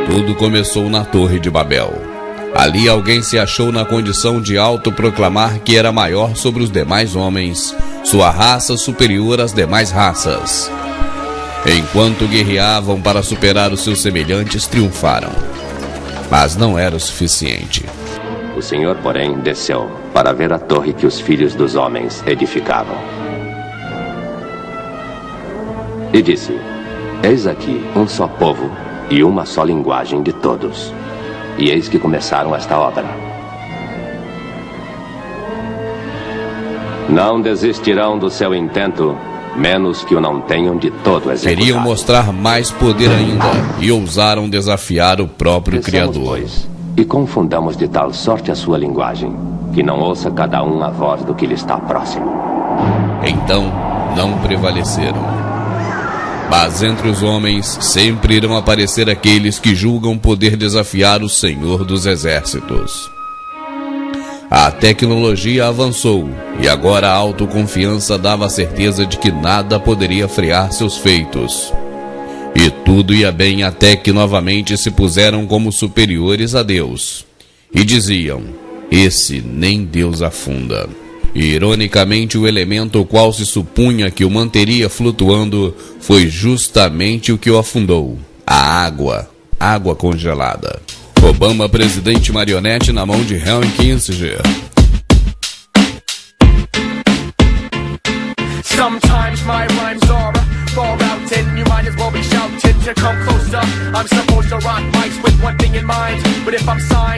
Tudo começou na Torre de Babel. Ali alguém se achou na condição de autoproclamar que era maior sobre os demais homens, sua raça superior às demais raças. Enquanto guerreavam para superar os seus semelhantes, triunfaram. Mas não era o suficiente. O Senhor, porém, desceu para ver a torre que os filhos dos homens edificavam. E disse: eis aqui um só povo e uma só linguagem de todos. E eis que começaram esta obra. Não desistirão do seu intento, menos que o não tenham de todo executado. Queriam mostrar mais poder ainda e ousaram desafiar o próprio Criador. Pois, e confundamos de tal sorte a sua linguagem, que não ouça cada um a voz do que lhe está próximo. Então não prevaleceram. Mas entre os homens sempre irão aparecer aqueles que julgam poder desafiar o Senhor dos Exércitos. A tecnologia avançou e agora a autoconfiança dava a certeza de que nada poderia frear seus feitos. E tudo ia bem até que novamente se puseram como superiores a Deus. E diziam: esse nem Deus afunda. E, ironicamente, o elemento o qual se supunha que o manteria flutuando foi justamente o que o afundou: a água congelada. Obama, presidente marionete na mão de Henry Kissinger. Sometimes my rhymes are far out and you might as well be shouting to come closer. I'm supposed to rock mics with one thing in mind, but if I'm signed.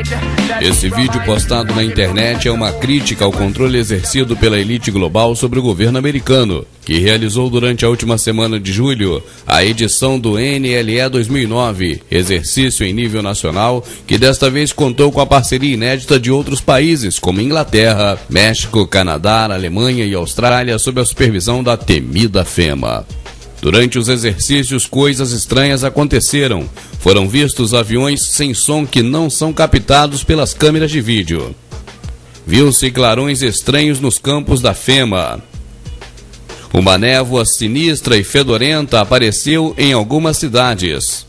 Esse vídeo postado na internet é uma crítica ao controle exercido pela elite global sobre o governo americano, que realizou durante a última semana de julho a edição do NLE 2009, exercício em nível nacional, que desta vez contou com a parceria inédita de outros países, como Inglaterra, México, Canadá, Alemanha e Austrália, sob a supervisão da temida FEMA. Durante os exercícios, coisas estranhas aconteceram. Foram vistos aviões sem som que não são captados pelas câmeras de vídeo. Viu-se clarões estranhos nos campos da FEMA. Uma névoa sinistra e fedorenta apareceu em algumas cidades.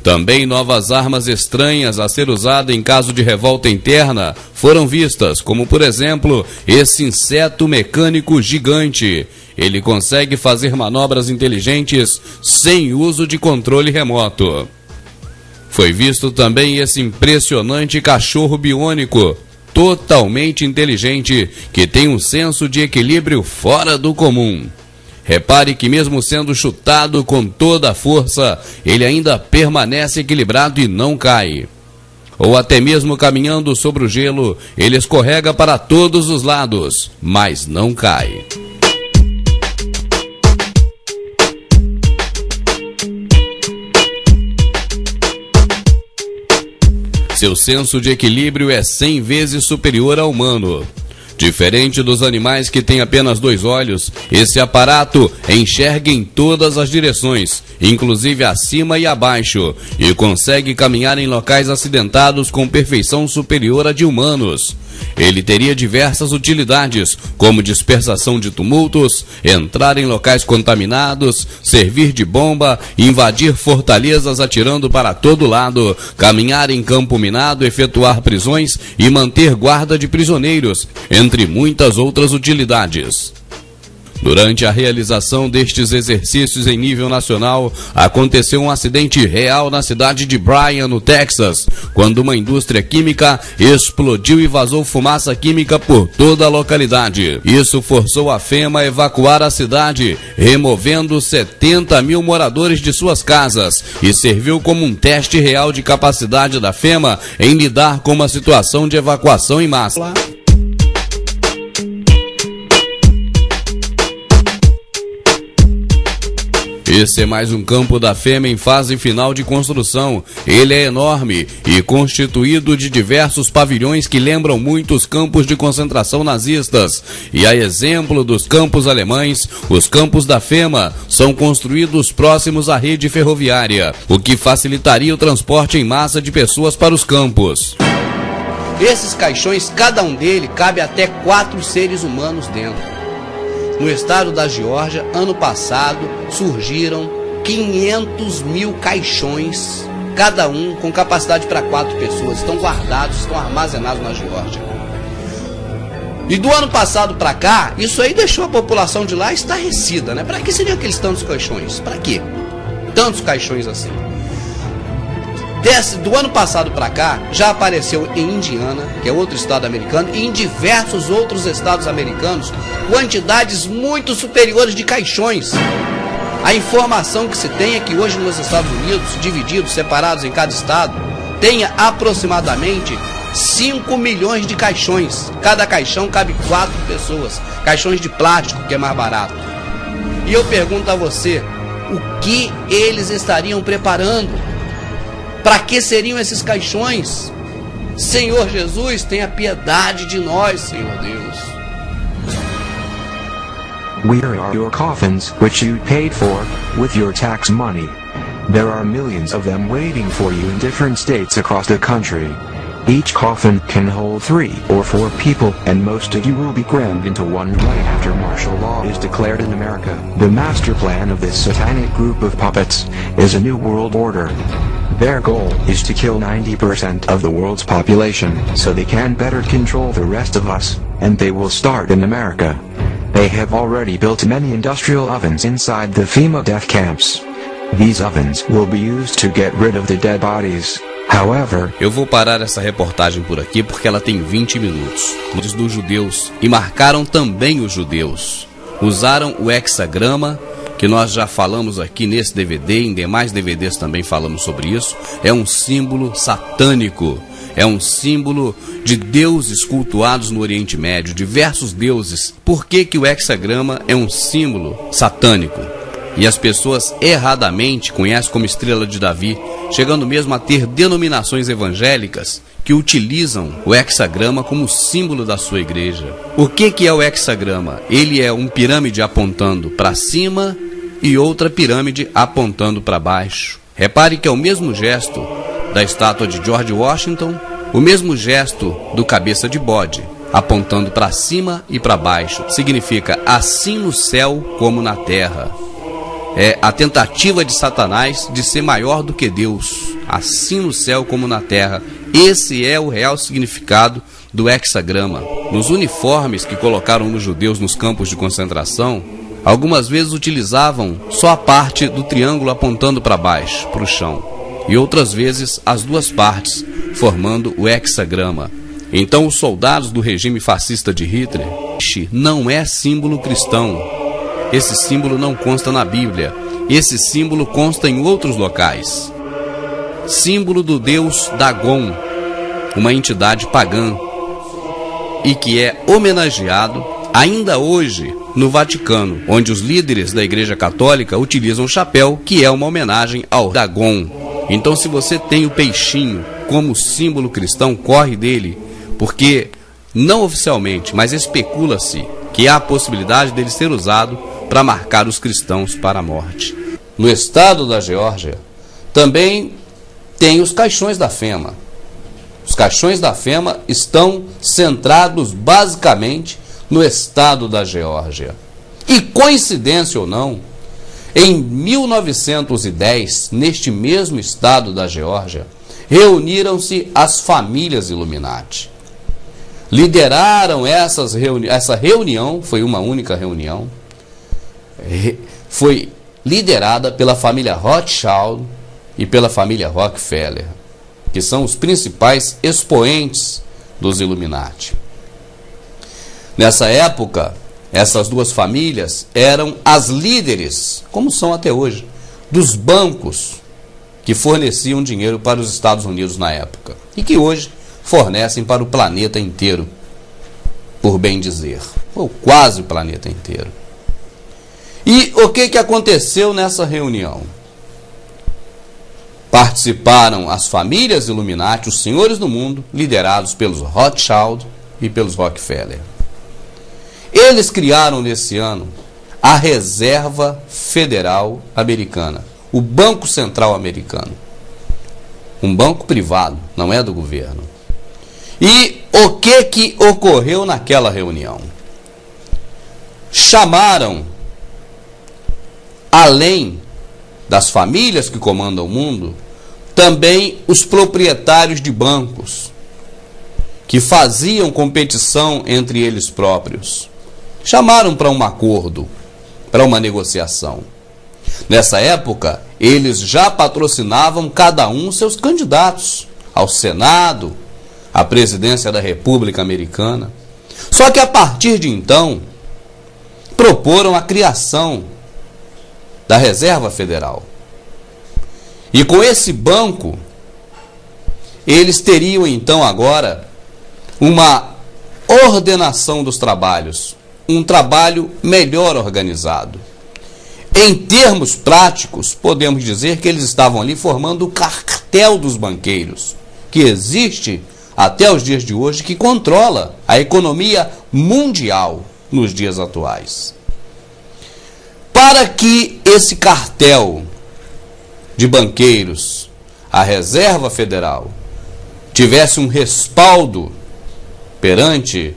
Também novas armas estranhas a ser usada em caso de revolta interna foram vistas, como por exemplo, esse inseto mecânico gigante. Ele consegue fazer manobras inteligentes sem uso de controle remoto. Foi visto também esse impressionante cachorro biônico, totalmente inteligente, que tem um senso de equilíbrio fora do comum. Repare que mesmo sendo chutado com toda a força, ele ainda permanece equilibrado e não cai. Ou até mesmo caminhando sobre o gelo, ele escorrega para todos os lados, mas não cai. Seu senso de equilíbrio é 100 vezes superior ao humano. Diferente dos animais que têm apenas 2 olhos, esse aparato enxerga em todas as direções, inclusive acima e abaixo, e consegue caminhar em locais acidentados com perfeição superior à de humanos. Ele teria diversas utilidades, como dispersação de tumultos, entrar em locais contaminados, servir de bomba, invadir fortalezas atirando para todo lado, caminhar em campo minado, efetuar prisões e manter guarda de prisioneiros, entre muitas outras utilidades. Durante a realização destes exercícios em nível nacional, aconteceu um acidente real na cidade de Bryan, no Texas, quando uma indústria química explodiu e vazou fumaça química por toda a localidade. Isso forçou a FEMA a evacuar a cidade, removendo 70 mil moradores de suas casas, e serviu como um teste real de capacidade da FEMA em lidar com uma situação de evacuação em massa. Esse é mais um campo da FEMA em fase final de construção. Ele é enorme e constituído de diversos pavilhões que lembram muito os campos de concentração nazistas. E a exemplo dos campos alemães, os campos da FEMA são construídos próximos à rede ferroviária, o que facilitaria o transporte em massa de pessoas para os campos. Esses caixões, cada um deles, cabe até 4 seres humanos dentro. No estado da Geórgia, ano passado, surgiram 500 mil caixões cada um com capacidade para 4 pessoas. Estão guardados, estão armazenados na Geórgia. E do ano passado para cá, isso aí deixou a população de lá estarrecida, né? Para que seriam aqueles tantos caixões? Para quê? Tantos caixões assim. Do ano passado para cá, já apareceu em Indiana, que é outro estado americano, e em diversos outros estados americanos, quantidades muito superiores de caixões. A informação que se tem é que hoje nos Estados Unidos, divididos, separados em cada estado, tenha aproximadamente 5 milhões de caixões. Cada caixão cabe 4 pessoas. Caixões de plástico, que é mais barato. E eu pergunto a você, o que eles estariam preparando? Para que seriam esses caixões? Senhor Jesus, tenha piedade de nós, Senhor Deus. We are your coffins, which you paid for, with your tax money. There are millions of them waiting for you in different states across the country. Each coffin can hold 3 or 4 people, and most of you will be crammed into one right after martial law is declared in America. The master plan of this satanic group of puppets is a new world order. Their goal is to kill 90% of the world's population, so they can better control the rest of us, and they will start in America. They have already built many industrial ovens inside the FEMA death camps. These ovens will be used to get rid of the dead bodies. However, eu vou parar essa reportagem por aqui porque ela tem 20 minutos. Os dos judeus, e marcaram também os judeus. Usaram o hexagrama, que nós já falamos aqui nesse DVD, em demais DVDs também falamos sobre isso. É um símbolo satânico, é um símbolo de deuses cultuados no Oriente Médio, diversos deuses. Por que que o hexagrama é um símbolo satânico? E as pessoas erradamente conhecem como estrela de Davi, chegando mesmo a ter denominações evangélicas que utilizam o hexagrama como símbolo da sua igreja. O que é o hexagrama? Ele é uma pirâmide apontando para cima e outra pirâmide apontando para baixo. Repare que é o mesmo gesto da estátua de George Washington, o mesmo gesto do cabeça de bode, apontando para cima e para baixo. Significa assim no céu como na terra. É a tentativa de Satanás de ser maior do que Deus, assim no céu como na terra. Esse é o real significado do hexagrama. Nos uniformes que colocaram nos judeus nos campos de concentração, algumas vezes utilizavam só a parte do triângulo apontando para baixo, para o chão, e outras vezes as duas partes, formando o hexagrama. Então os soldados do regime fascista de Hitler não é símbolo cristão. Esse símbolo não consta na Bíblia. Esse símbolo consta em outros locais. Símbolo do deus Dagon, uma entidade pagã, e que é homenageado ainda hoje no Vaticano, onde os líderes da Igreja Católica utilizam o chapéu, que é uma homenagem ao Dagon. Então, se você tem o peixinho como símbolo cristão, corre dele, porque não oficialmente, mas especula-se que há a possibilidade dele ser usado para marcar os cristãos para a morte. No estado da Geórgia, também tem os caixões da FEMA. Os caixões da FEMA estão centrados basicamente no estado da Geórgia. E coincidência ou não, em 1910, neste mesmo estado da Geórgia, reuniram-se as famílias Illuminati. Lideraram essa reunião, foi uma única reunião, foi liderada pela família Rothschild e pela família Rockefeller, que são os principais expoentes dos Illuminati. Nessa época, essas duas famílias eram as líderes, como são até hoje, dos bancos que forneciam dinheiro para os Estados Unidos na época e que hoje fornecem para o planeta inteiro, por bem dizer, ou quase o planeta inteiro. E o que aconteceu nessa reunião? Participaram as famílias Illuminati, os senhores do mundo, liderados pelos Rothschild e pelos Rockefeller. Eles criaram nesse ano a Reserva Federal Americana, o Banco Central Americano. Um banco privado, não é do governo. E o que ocorreu naquela reunião? Chamaram, além das famílias que comandam o mundo, também os proprietários de bancos, que faziam competição entre eles próprios, chamaram para um acordo, para uma negociação. Nessa época, eles já patrocinavam cada um seus candidatos ao Senado, à presidência da República Americana. Só que a partir de então, proporam a criação da Reserva Federal. E com esse banco, eles teriam então agora uma ordenação dos trabalhos, um trabalho melhor organizado. Em termos práticos, podemos dizer que eles estavam ali formando o cartel dos banqueiros, que existe até os dias de hoje, que controla a economia mundial nos dias atuais. Para que esse cartel de banqueiros, a Reserva Federal, tivesse um respaldo perante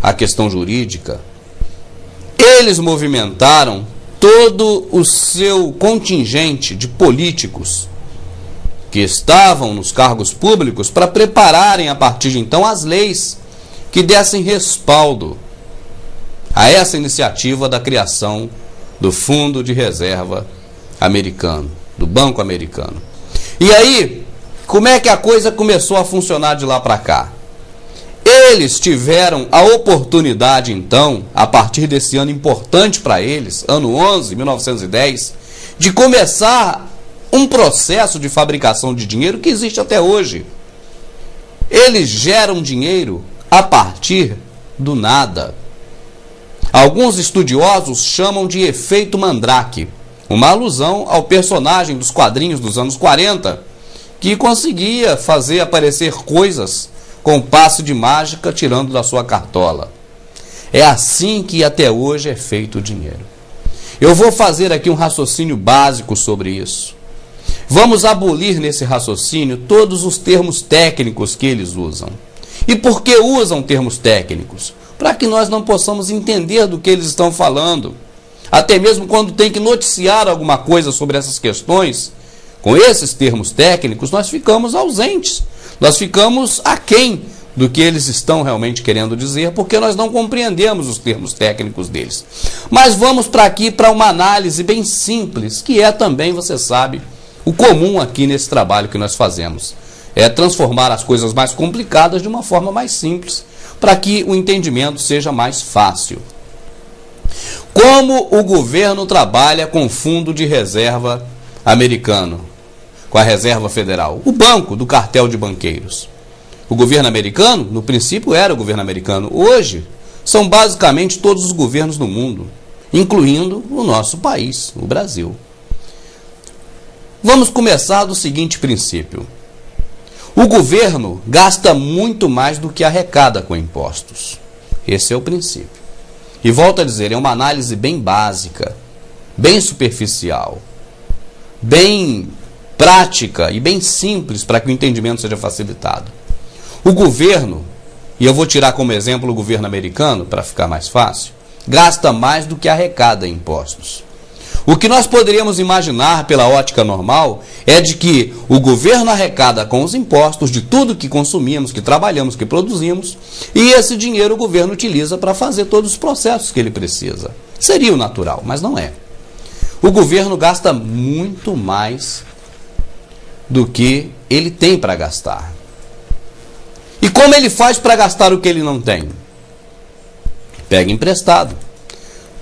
a questão jurídica, eles movimentaram todo o seu contingente de políticos que estavam nos cargos públicos para prepararem a partir de então as leis que dessem respaldo a essa iniciativa da criação do Fundo de Reserva Americano, do Banco Americano. E aí, como é que a coisa começou a funcionar de lá para cá? Eles tiveram a oportunidade, então, a partir desse ano importante para eles, ano 11, 1910, de começar um processo de fabricação de dinheiro que existe até hoje. Eles geram dinheiro a partir do nada. Alguns estudiosos chamam de efeito Mandrake, uma alusão ao personagem dos quadrinhos dos anos 40, que conseguia fazer aparecer coisas com passe de mágica tirando da sua cartola. É assim que até hoje é feito o dinheiro. Eu vou fazer aqui um raciocínio básico sobre isso. Vamos abolir nesse raciocínio todos os termos técnicos que eles usam. E por que usam termos técnicos? Para que nós não possamos entender do que eles estão falando. Até mesmo quando tem que noticiar alguma coisa sobre essas questões, com esses termos técnicos, nós ficamos ausentes. Nós ficamos aquém do que eles estão realmente querendo dizer, porque nós não compreendemos os termos técnicos deles. Mas vamos para uma análise bem simples, que é também, você sabe, o comum aqui nesse trabalho que nós fazemos. É transformar as coisas mais complicadas de uma forma mais simples, para que o entendimento seja mais fácil. Como o governo trabalha com o Fundo de Reserva Americano, com a Reserva Federal, o banco do cartel de banqueiros? O governo americano, no princípio era o governo americano, hoje são basicamente todos os governos do mundo, incluindo o nosso país, o Brasil. Vamos começar do seguinte princípio. O governo gasta muito mais do que arrecada com impostos. Esse é o princípio. E volto a dizer, é uma análise bem básica, bem superficial, bem prática e bem simples para que o entendimento seja facilitado. O governo, e eu vou tirar como exemplo o governo americano para ficar mais fácil, gasta mais do que arrecada em impostos. O que nós poderíamos imaginar pela ótica normal é de que o governo arrecada com os impostos de tudo que consumimos, que trabalhamos, que produzimos, e esse dinheiro o governo utiliza para fazer todos os processos que ele precisa. Seria o natural, mas não é. O governo gasta muito mais do que ele tem para gastar. E como ele faz para gastar o que ele não tem? Pega emprestado.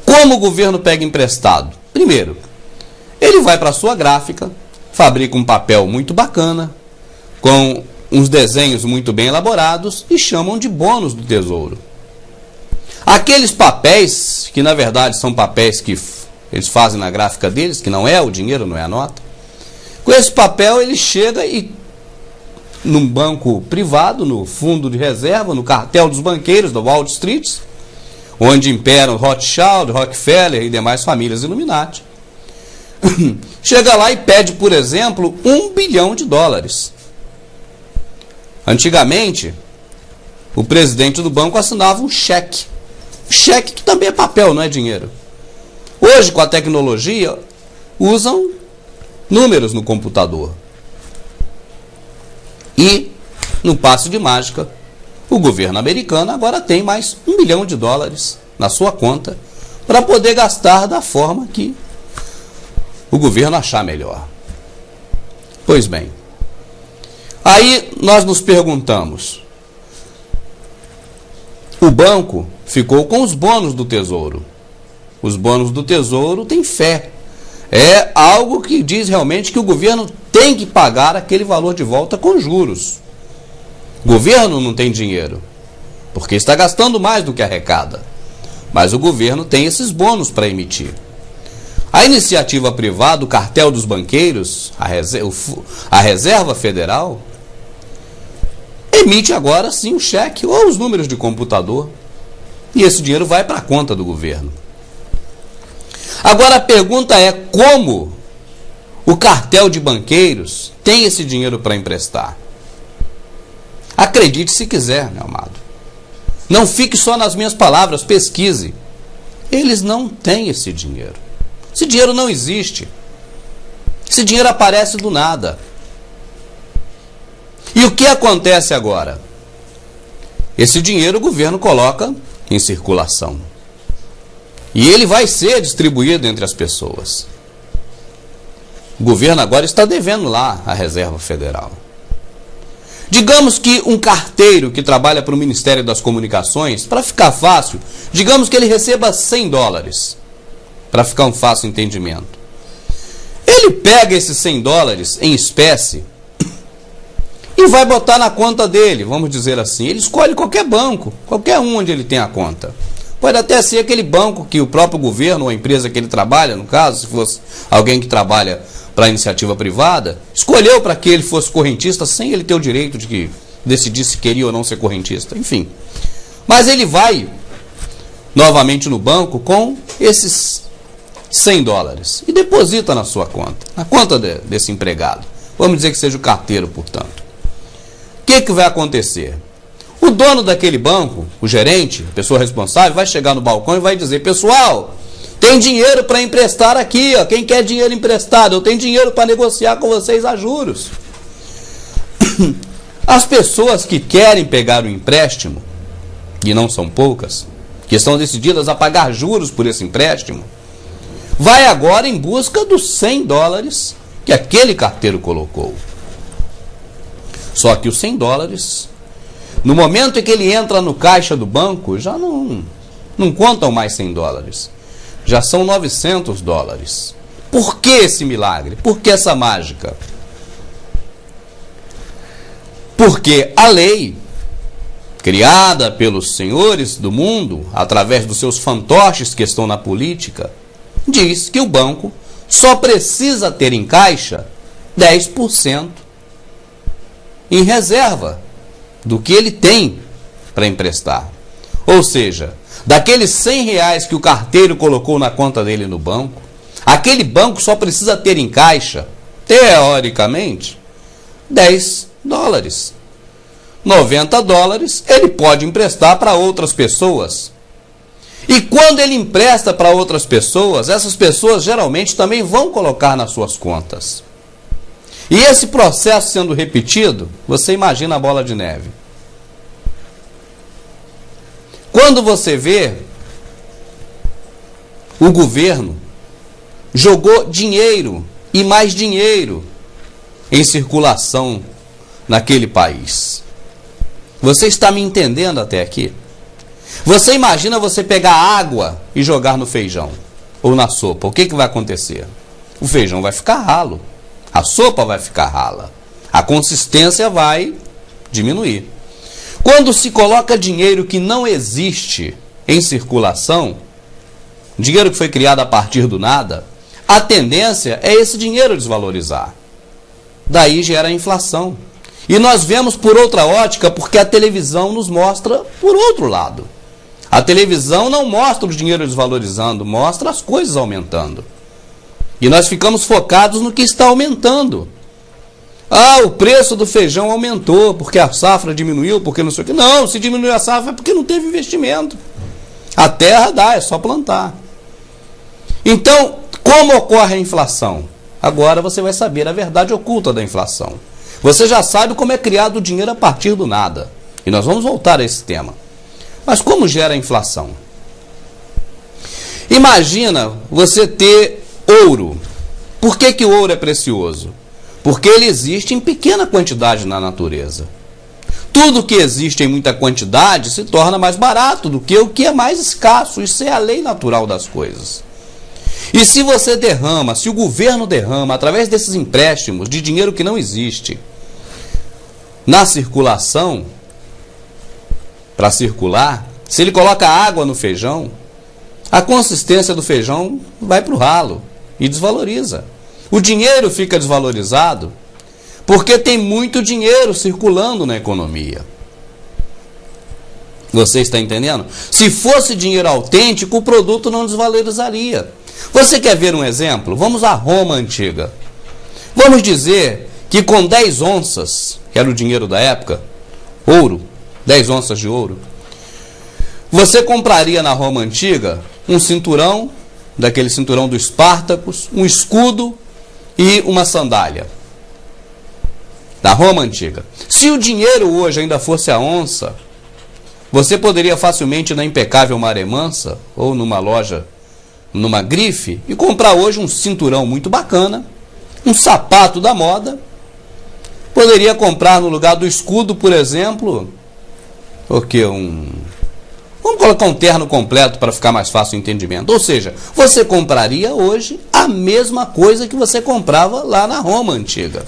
Como o governo pega emprestado? Primeiro, ele vai para a sua gráfica, fabrica um papel muito bacana, com uns desenhos muito bem elaborados e chamam de bônus do tesouro. Aqueles papéis, que na verdade são papéis que eles fazem na gráfica deles, que não é o dinheiro, não é a nota, com esse papel ele chega e num banco privado, no fundo de reserva, no cartel dos banqueiros da Wall Street, onde imperam Rothschild, Rockefeller e demais famílias Illuminati, chega lá e pede, por exemplo, $1 bilhão. Antigamente, o presidente do banco assinava um cheque. Cheque que também é papel, não é dinheiro. Hoje, com a tecnologia, usam números no computador. E, no passe de mágica, o governo americano agora tem mais $1 bilhão na sua conta para poder gastar da forma que o governo achar melhor. Pois bem, aí nós nos perguntamos, o banco ficou com os bônus do Tesouro. Os bônus do Tesouro têm fé. É algo que diz realmente que o governo tem que pagar aquele valor de volta com juros. O governo não tem dinheiro, porque está gastando mais do que arrecada. Mas o governo tem esses bônus para emitir. A iniciativa privada, o cartel dos banqueiros, a Reserva Federal, emite agora sim o cheque ou os números de computador. E esse dinheiro vai para a conta do governo. Agora a pergunta é como o cartel de banqueiros tem esse dinheiro para emprestar? Acredite se quiser, meu amado. Não fique só nas minhas palavras, pesquise. Eles não têm esse dinheiro. Esse dinheiro não existe. Esse dinheiro aparece do nada. E o que acontece agora? Esse dinheiro o governo coloca em circulação. E ele vai ser distribuído entre as pessoas. O governo agora está devendo lá a Reserva Federal. Digamos que um carteiro que trabalha para o Ministério das Comunicações, para ficar fácil, digamos que ele receba $100, para ficar um fácil entendimento. Ele pega esses $100 em espécie e vai botar na conta dele, vamos dizer assim. Ele escolhe qualquer banco, qualquer um onde ele tem a conta. Pode até ser aquele banco que o próprio governo ou a empresa que ele trabalha, no caso, se fosse alguém que trabalha para a iniciativa privada, escolheu para que ele fosse correntista sem ele ter o direito de que decidir se queria ou não ser correntista, enfim. Mas ele vai novamente no banco com esses $100 e deposita na sua conta, na conta desse empregado. Vamos dizer que seja o carteiro, portanto. O que vai acontecer? O dono daquele banco, o gerente, a pessoa responsável, vai chegar no balcão e vai dizer: pessoal, tem dinheiro para emprestar aqui, ó. Quem quer dinheiro emprestado? Eu tenho dinheiro para negociar com vocês a juros. As pessoas que querem pegar o empréstimo, e não são poucas, que estão decididas a pagar juros por esse empréstimo, vai agora em busca dos $100 que aquele carteiro colocou. Só que os $100, no momento em que ele entra no caixa do banco, já não contam mais $100. Já são $900. Por que esse milagre? Por que essa mágica? Porque a lei, criada pelos senhores do mundo, através dos seus fantoches que estão na política, diz que o banco só precisa ter em caixa 10% em reserva do que ele tem para emprestar. Ou seja, daqueles R$100 que o carteiro colocou na conta dele no banco, aquele banco só precisa ter em caixa, teoricamente, $10. $90 ele pode emprestar para outras pessoas. E quando ele empresta para outras pessoas, essas pessoas geralmente também vão colocar nas suas contas. E esse processo sendo repetido, você imagina a bola de neve. Quando você vê, o governo jogou dinheiro e mais dinheiro em circulação naquele país. Você está me entendendo até aqui? Você imagina você pegar água e jogar no feijão ou na sopa. O que vai acontecer? O feijão vai ficar ralo. A sopa vai ficar rala. A consistência vai diminuir. Quando se coloca dinheiro que não existe em circulação, dinheiro que foi criado a partir do nada, a tendência é esse dinheiro desvalorizar. Daí gera a inflação. E nós vemos por outra ótica, porque a televisão nos mostra por outro lado. A televisão não mostra o dinheiro desvalorizando, mostra as coisas aumentando. E nós ficamos focados no que está aumentando. Ah, o preço do feijão aumentou porque a safra diminuiu, porque não sei o que. Não, se diminuiu a safra é porque não teve investimento. A terra dá, é só plantar. Então, como ocorre a inflação? Agora você vai saber a verdade oculta da inflação. Você já sabe como é criado o dinheiro a partir do nada. E nós vamos voltar a esse tema. Mas como gera a inflação? Imagina você ter ouro. Por que o ouro é precioso? Porque ele existe em pequena quantidade na natureza. Tudo que existe em muita quantidade se torna mais barato do que o que é mais escasso. Isso é a lei natural das coisas. E se você derrama, se o governo derrama, através desses empréstimos de dinheiro que não existe, na circulação, para circular, se ele coloca água no feijão, a consistência do feijão vai para o ralo e desvaloriza. O dinheiro fica desvalorizado porque tem muito dinheiro circulando na economia. Você está entendendo? Se fosse dinheiro autêntico, o produto não desvalorizaria. Você quer ver um exemplo? Vamos à Roma antiga. Vamos dizer que com 10 onças, que era o dinheiro da época, ouro, 10 onças de ouro, você compraria na Roma antiga um cinturão, daquele cinturão do Espartacus, um escudo e uma sandália. Da Roma antiga. Se o dinheiro hoje ainda fosse a onça, você poderia facilmente ir na Impecável Maré Mansa ou numa loja, numa grife, e comprar hoje um cinturão muito bacana, um sapato da moda. Poderia comprar no lugar do escudo, por exemplo, o que? Vamos colocar um terno completo para ficar mais fácil o entendimento. Ou seja, você compraria hoje a mesma coisa que você comprava lá na Roma antiga.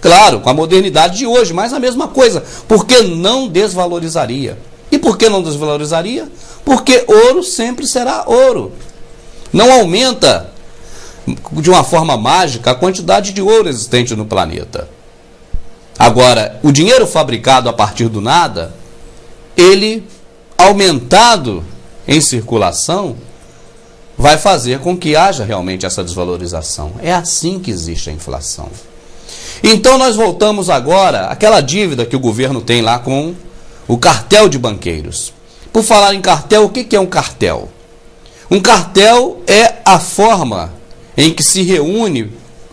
Claro, com a modernidade de hoje, mas a mesma coisa. Porque não desvalorizaria. E por que não desvalorizaria? Porque ouro sempre será ouro. Não aumenta de uma forma mágica a quantidade de ouro existente no planeta. Agora, o dinheiro fabricado a partir do nada, ele, aumentado em circulação, vai fazer com que haja realmente essa desvalorização. É assim que existe a inflação. Então nós voltamos agora àquela dívida que o governo tem lá com o cartel de banqueiros. Por falar em cartel, o que é um cartel? Um cartel é a forma em que se reúne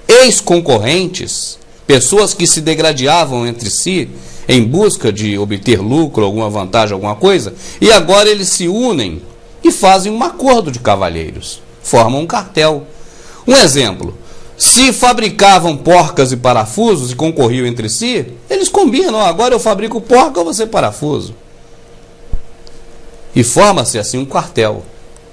ex-concorrentes, pessoas que se degladiavam entre si em busca de obter lucro, alguma vantagem, alguma coisa, e agora eles se unem e fazem um acordo de cavalheiros, formam um cartel. Um exemplo, se fabricavam porcas e parafusos e concorriam entre si, eles combinam, agora eu fabrico porca, você parafuso. E forma-se assim um cartel.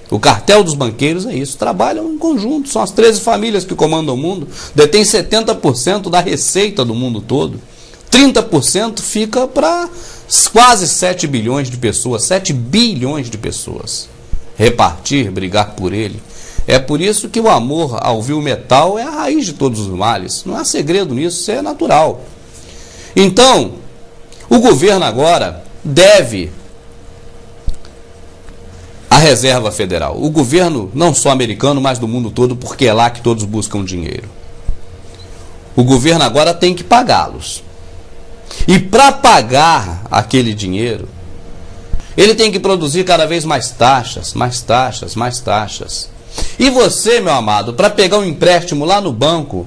O cartel dos banqueiros é isso, trabalham em conjunto, são as 13 famílias que comandam o mundo, detêm 70% da receita do mundo todo, 30% fica para quase 7 bilhões de pessoas, 7 bilhões de pessoas, repartir, brigar por ele. É por isso que o amor ao vil metal é a raiz de todos os males, não há segredo nisso, isso é natural. Então, o governo agora deve a Reserva Federal, o governo não só americano, mas do mundo todo, porque é lá que todos buscam dinheiro. O governo agora tem que pagá-los. E para pagar aquele dinheiro, ele tem que produzir cada vez mais taxas, mais taxas, mais taxas. E você, meu amado, para pegar um empréstimo lá no banco,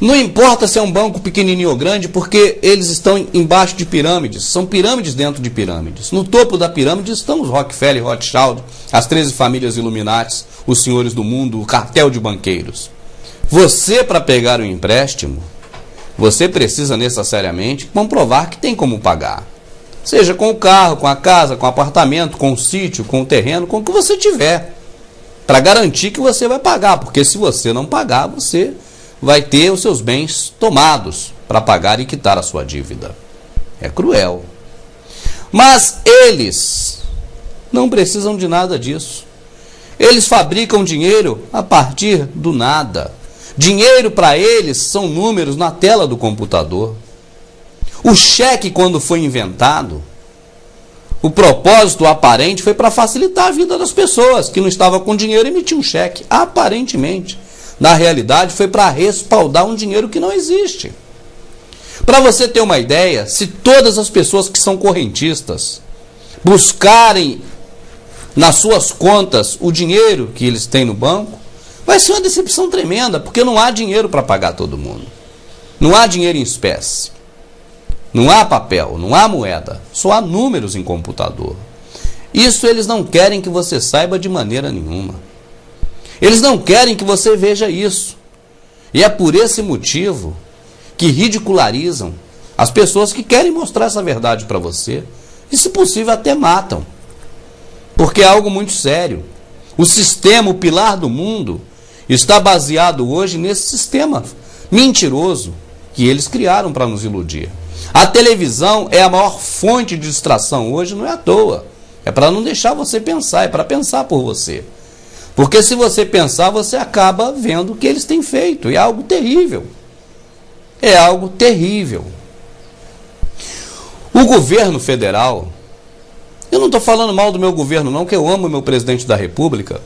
não importa se é um banco pequenininho ou grande, porque eles estão embaixo de pirâmides, são pirâmides dentro de pirâmides. No topo da pirâmide estão os Rockefeller, Rothschild, as 13 famílias Illuminati, os senhores do mundo, o cartel de banqueiros. Você, para pegar um empréstimo, você precisa necessariamente comprovar que tem como pagar. Seja com o carro, com a casa, com o apartamento, com o sítio, com o terreno, com o que você tiver. Para garantir que você vai pagar, porque se você não pagar, você vai ter os seus bens tomados para pagar e quitar a sua dívida. É cruel. Mas eles não precisam de nada disso. Eles fabricam dinheiro a partir do nada. Dinheiro para eles são números na tela do computador. O cheque, quando foi inventado, o propósito aparente foi para facilitar a vida das pessoas que não estavam com dinheiro e emitiam um cheque. Aparentemente. Na realidade, foi para respaldar um dinheiro que não existe. Para você ter uma ideia, se todas as pessoas que são correntistas buscarem nas suas contas o dinheiro que eles têm no banco, vai ser uma decepção tremenda, porque não há dinheiro para pagar todo mundo. Não há dinheiro em espécie. Não há papel, não há moeda. Só há números em computador. Isso eles não querem que você saiba de maneira nenhuma. Eles não querem que você veja isso. E é por esse motivo que ridicularizam as pessoas que querem mostrar essa verdade para você. E, se possível, até matam. Porque é algo muito sério. O sistema, o pilar do mundo, está baseado hoje nesse sistema mentiroso que eles criaram para nos iludir. A televisão é a maior fonte de distração hoje, não é à toa. É para não deixar você pensar, é para pensar por você. Porque se você pensar, você acaba vendo o que eles têm feito. E é algo terrível. É algo terrível. O governo federal, eu não estou falando mal do meu governo não, que eu amo o meu presidente da República,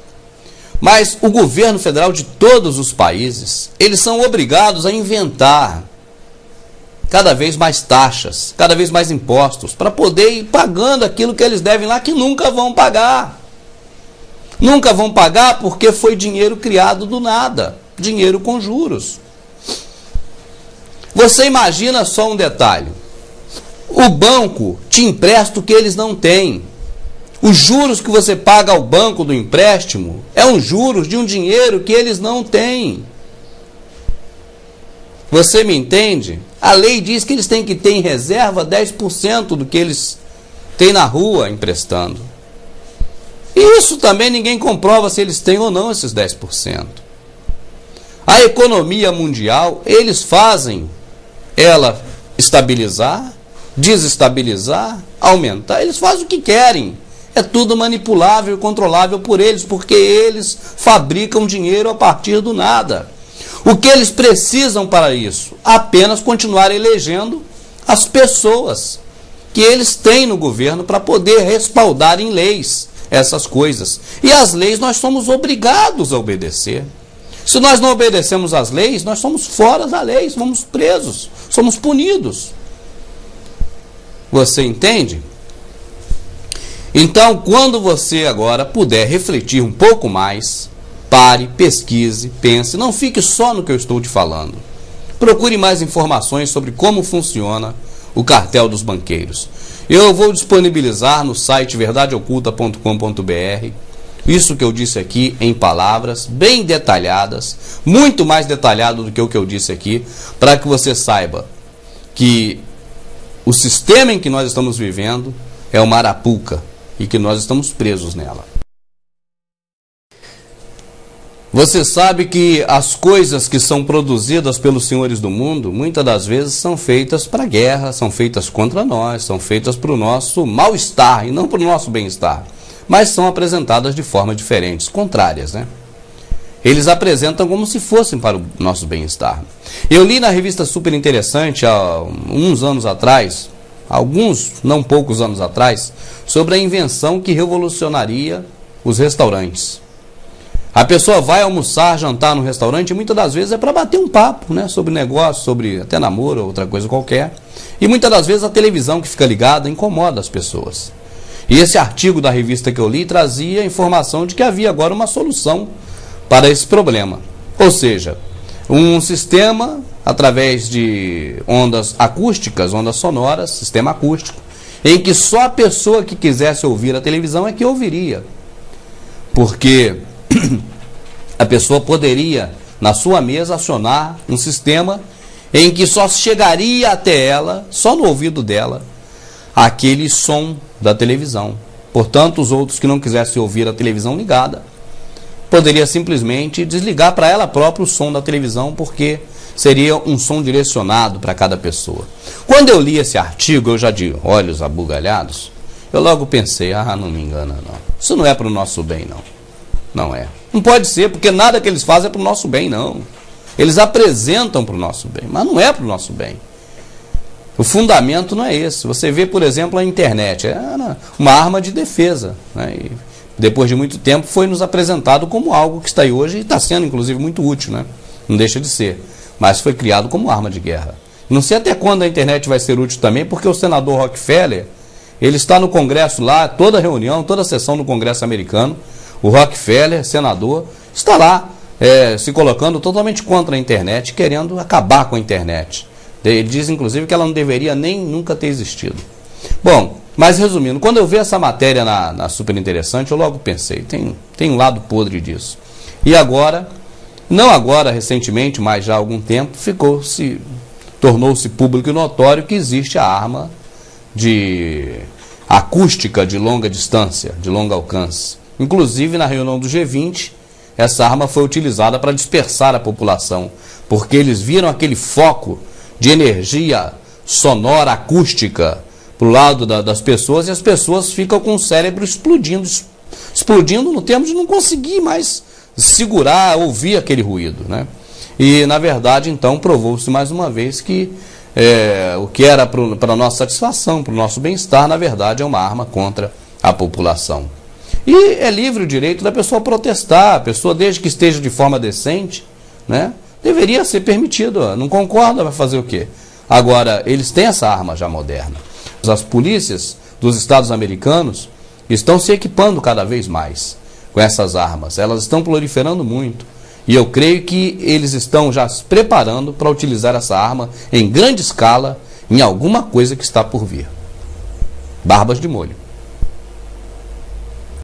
mas o governo federal de todos os países, eles são obrigados a inventar cada vez mais taxas, cada vez mais impostos, para poder ir pagando aquilo que eles devem lá, que nunca vão pagar. Nunca vão pagar porque foi dinheiro criado do nada, dinheiro com juros. Você imagina só um detalhe. O banco te empresta o que eles não têm. Os juros que você paga ao banco do empréstimo é um juros de um dinheiro que eles não têm. Você me entende? A lei diz que eles têm que ter em reserva 10% do que eles têm na rua emprestando. Isso também ninguém comprova se eles têm ou não esses 10%. A economia mundial, eles fazem ela estabilizar, desestabilizar, aumentar. Eles fazem o que querem. É tudo manipulável e controlável por eles, porque eles fabricam dinheiro a partir do nada. O que eles precisam para isso? Apenas continuar elegendo as pessoas que eles têm no governo para poder respaldar em leis essas coisas. E as leis nós somos obrigados a obedecer. Se nós não obedecemos às leis, nós somos fora da lei, somos presos, somos punidos. Você entende? Então, quando você agora puder refletir um pouco mais, pare, pesquise, pense, não fique só no que eu estou te falando. Procure mais informações sobre como funciona o cartel dos banqueiros. Eu vou disponibilizar no site verdadeoculta.com.br isso que eu disse aqui em palavras bem detalhadas, muito mais detalhado do que o que eu disse aqui, para que você saiba que o sistema em que nós estamos vivendo é uma arapuca e que nós estamos presos nela. Você sabe que as coisas que são produzidas pelos senhores do mundo, muitas das vezes são feitas para a guerra, são feitas contra nós, são feitas para o nosso mal-estar e não para o nosso bem-estar. Mas são apresentadas de forma diferentes, contrárias, né? Eles apresentam como se fossem para o nosso bem-estar. Eu li na revista Super Interessante, há uns anos atrás, alguns, não poucos anos atrás, sobre a invenção que revolucionaria os restaurantes. A pessoa vai almoçar, jantar no restaurante e muitas das vezes é para bater um papo, né, sobre negócio, sobre até namoro ou outra coisa qualquer. E muitas das vezes a televisão que fica ligada incomoda as pessoas. E esse artigo da revista que eu li trazia a informação de que havia agora uma solução para esse problema. Ou seja, um sistema através de ondas acústicas, ondas sonoras, sistema acústico, em que só a pessoa que quisesse ouvir a televisão é que ouviria. Porque a pessoa poderia, na sua mesa, acionar um sistema em que só chegaria até ela, só no ouvido dela, aquele som da televisão. Portanto, os outros que não quisessem ouvir a televisão ligada, poderia simplesmente desligar para ela própria o som da televisão, porque seria um som direcionado para cada pessoa. Quando eu li esse artigo, eu já de olhos abugalhados, eu logo pensei, não me engana não. Isso não é para o nosso bem, não. Não é. Não pode ser, porque nada que eles fazem é para o nosso bem, não. Eles apresentam para o nosso bem, mas não é para o nosso bem. O fundamento não é esse. Você vê, por exemplo, a internet. É uma arma de defesa, né? E depois de muito tempo foi nos apresentado como algo que está aí hoje e está sendo, inclusive, muito útil, né? Não deixa de ser. Mas foi criado como arma de guerra. Não sei até quando a internet vai ser útil também, porque o senador Rockefeller, ele está no Congresso lá, toda reunião, toda sessão do Congresso americano, o Rockefeller, senador, está lá se colocando totalmente contra a internet, querendo acabar com a internet. Ele diz, inclusive, que ela não deveria nem nunca ter existido. Bom, mas resumindo, quando eu vi essa matéria na Super Interessante, eu logo pensei, tem um lado podre disso. E agora, não agora recentemente, mas já há algum tempo, tornou-se público e notório que existe a arma de acústica de longa distância, de longo alcance. Inclusive, na reunião do G20, essa arma foi utilizada para dispersar a população, porque eles viram aquele foco de energia sonora, acústica, para o lado das pessoas, e as pessoas ficam com o cérebro explodindo no termo de não conseguir mais segurar, ouvir aquele ruído, né? E, na verdade, então, provou-se mais uma vez que o que era para a nossa satisfação, para o nosso bem-estar, na verdade, é uma arma contra a população. E é livre o direito da pessoa protestar, a pessoa, desde que esteja de forma decente, né, deveria ser permitido. Não concorda, vai fazer o quê? Agora, eles têm essa arma já moderna. As polícias dos Estados americanos estão se equipando cada vez mais com essas armas. Elas estão proliferando muito. E eu creio que eles estão já se preparando para utilizar essa arma em grande escala em alguma coisa que está por vir. Barbas de molho.